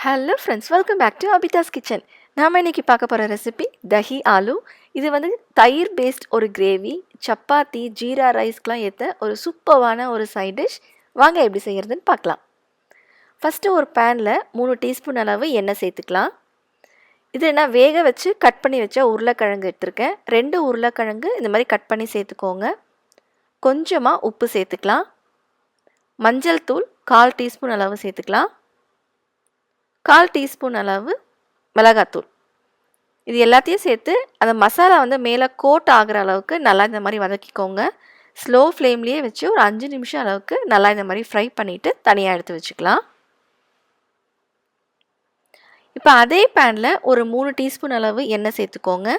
Hello friends, welcome back to Abitha's kitchen. நாம் இன்றைக்கி பார்க்க போகிற ரெசிபி தஹி ஆலு. இது வந்து தயிர் பேஸ்ட் ஒரு கிரேவி, சப்பாத்தி, ஜீரா ரைஸ்க்கெலாம் ஏற்ற ஒரு சூப்பரான ஒரு சைட் டிஷ். வாங்க எப்படி செய்கிறதுன்னு பார்க்கலாம். ஃபஸ்ட்டு ஒரு பேனில் 3 டீஸ்பூன் அளவு எண்ணெய் சேர்த்துக்கலாம். இது என்ன வேக வச்சு கட் பண்ணி வச்ச உருளைக்கிழங்கு எடுத்துருக்கேன். 2 உருளைக்கிழங்கு இந்த மாதிரி கட் பண்ணி சேர்த்துக்கோங்க. கொஞ்சமாக உப்பு சேர்த்துக்கலாம். மஞ்சள் தூள் 1/4 டீஸ்பூன் அளவு சேர்த்துக்கலாம். 1/4 டீஸ்பூன் அளவு மிளகாத்தூள். இது எல்லாத்தையும் சேர்த்து அந்த மசாலா வந்து மேலே கோட் ஆகிற அளவுக்கு நல்லா இந்த மாதிரி வதக்கிக்கோங்க. ஸ்லோ ஃப்ளேம்லேயே வச்சு ஒரு 5 நிமிஷம் அளவுக்கு நல்லா இந்த மாதிரி ஃப்ரை பண்ணிவிட்டு தனியாக எடுத்து வச்சுக்கலாம். இப்போ அதே பேனில் ஒரு 3 டீஸ்பூன் அளவு எண்ணெய் சேர்த்துக்கோங்க.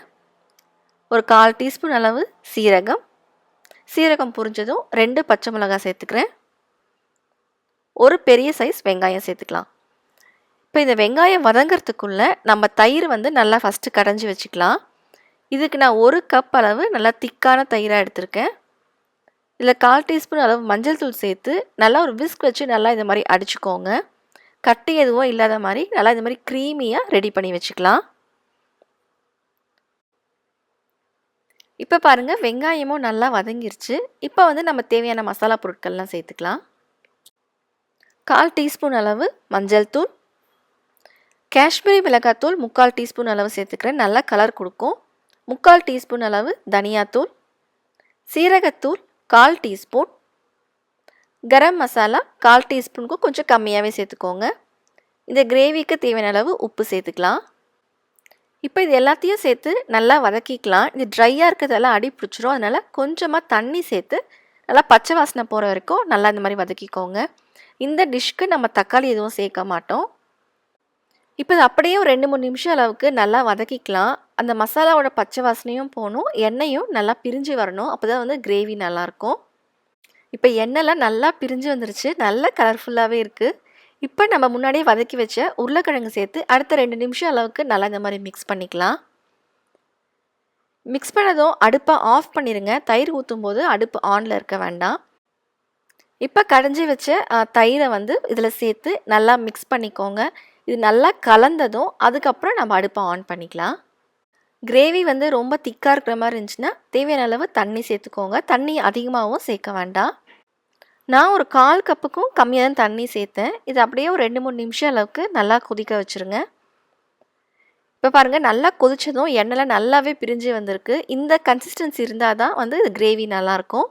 ஒரு 1/4 டீஸ்பூன் அளவு சீரகம் பொரிஞ்சதும் 2 பச்சை மிளகாய் சேர்த்துக்கிறேன். ஒரு பெரிய சைஸ் வெங்காயம் சேர்த்துக்கலாம். இப்போ இந்த வெங்காயம் வதங்கிறதுக்குள்ளே நம்ம தயிர் வந்து நல்லா ஃபஸ்ட்டு கடைஞ்சி வச்சுக்கலாம். இதுக்கு நான் 1 கப் அளவு நல்லா திக்கான தயிராக எடுத்திருக்கேன். இதில் 1/4 டீஸ்பூன் அளவு மஞ்சள் தூள் சேர்த்து நல்லா ஒரு விஸ்க் வச்சு நல்லா இந்த மாதிரி அடிச்சுக்கோங்க. கட்டி எதுவும் இல்லாத மாதிரி நல்லா இந்த மாதிரி க்ரீமியாக ரெடி பண்ணி வச்சுக்கலாம். இப்போ பாருங்கள், வெங்காயமும் நல்லா வதங்கிருச்சு. இப்போ வந்து நம்ம தேவையான மசாலா பொருட்கள்லாம் சேர்த்துக்கலாம். 1/4 டீஸ்பூன் அளவு மஞ்சள் தூள், காஷ்மீரி மிளகாத்தூள் 3/4 டீஸ்பூன் அளவு சேர்த்துக்கிறேன். நல்லா கலர் கொடுக்கும். 3/4 டீஸ்பூன் அளவு தனியாத்தூள், சீரகத்தூள் 1/4 டீஸ்பூன், கரம் மசாலா 1/4 டீஸ்பூனுக்கும் கொஞ்சம் கம்மியாகவே சேர்த்துக்கோங்க. இந்த கிரேவிக்கு தேவையான அளவு உப்பு சேர்த்துக்கலாம். இப்போ இது எல்லாத்தையும் சேர்த்து நல்லா வதக்கிக்கலாம். இது ட்ரையாக இருக்கிறதெல்லாம் அடி பிடிச்சிரும். அதனால் கொஞ்சமாக தண்ணி சேர்த்து நல்லா பச்சை வாசனை போகிற வரைக்கும் நல்லா இந்த மாதிரி வதக்கிக்கோங்க. இந்த டிஷ்க்கு நம்ம தக்காளி எதுவும் சேர்க்க மாட்டோம். இப்போ இது அப்படியே ஒரு 2-3 நிமிஷம் அளவுக்கு நல்லா வதக்கிக்கலாம். அந்த மசாலாவோட பச்சை வாசனையும் போகணும், எண்ணெயும் நல்லா பிரிஞ்சு வரணும். அப்போ தான் வந்து கிரேவி நல்லாயிருக்கும். இப்போ எண்ணெய்லாம் நல்லா பிரிஞ்சு வந்துருச்சு, நல்லா கலர்ஃபுல்லாகவே இருக்குது. இப்போ நம்ம முன்னாடியே வதக்கி வச்ச உருளைக்கிழங்கு சேர்த்து அடுத்த 2 நிமிஷம் அளவுக்கு நல்லா இந்த மாதிரி மிக்ஸ் பண்ணிக்கலாம். மிக்ஸ் பண்ணதும் அடுப்பை ஆஃப் பண்ணிடுங்க. தயிர் ஊற்றும் போது அடுப்பு ஆனில் இருக்க வேண்டாம். இப்போ கடைஞ்சி வச்ச தயிரை வந்து இதில் சேர்த்து நல்லா மிக்ஸ் பண்ணிக்கோங்க. இது நல்லா கலந்ததும் அதுக்கப்புறம் நம்ம அடுப்பை ஆன் பண்ணிக்கலாம். கிரேவி வந்து ரொம்ப திக்காக இருக்கிற மாதிரி இருந்துச்சுன்னா தேவையான அளவு தண்ணி சேர்த்துக்கோங்க. தண்ணி அதிகமாகவும் சேர்க்க வேண்டாம். நான் ஒரு 1/4 கப்புக்கும் கம்மியாக தான் தண்ணி சேர்த்தேன். இது அப்படியே ஒரு 2-3 நிமிஷம் அளவுக்கு நல்லா கொதிக்க வச்சுருங்க. இப்போ பாருங்கள், நல்லா கொதித்ததும் எண்ணெயில் நல்லாவே பிரிஞ்சு வந்திருக்கு. இந்த கன்சிஸ்டன்சி இருந்தால் தான் வந்து இது கிரேவி நல்லாயிருக்கும்.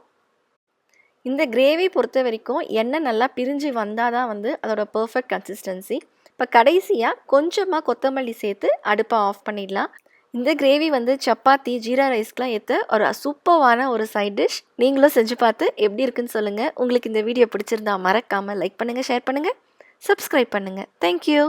இந்த கிரேவி பொறுத்த வரைக்கும் எண்ணெய் நல்லா பிரிஞ்சு வந்தால் தான் வந்து அதோட பர்ஃபெக்ட் கன்சிஸ்டன்சி. இப்போ கடைசியாக கொஞ்சமாக கொத்தமல்லி சேர்த்து அடுப்பை ஆஃப் பண்ணிடலாம். இந்த கிரேவி வந்து சப்பாத்தி, ஜீரா ரைஸ்க்கெலாம் ஏற்ற ஒரு சூப்பரான ஒரு சைட் டிஷ். நீங்களும் செஞ்சு பார்த்து எப்படி இருக்குன்னு சொல்லுங்கள். உங்களுக்கு இந்த வீடியோ பிடிச்சிருந்தா மறக்காமல் லைக் பண்ணுங்கள், ஷேர் பண்ணுங்கள், சப்ஸ்கிரைப் பண்ணுங்கள். தேங்க்யூ.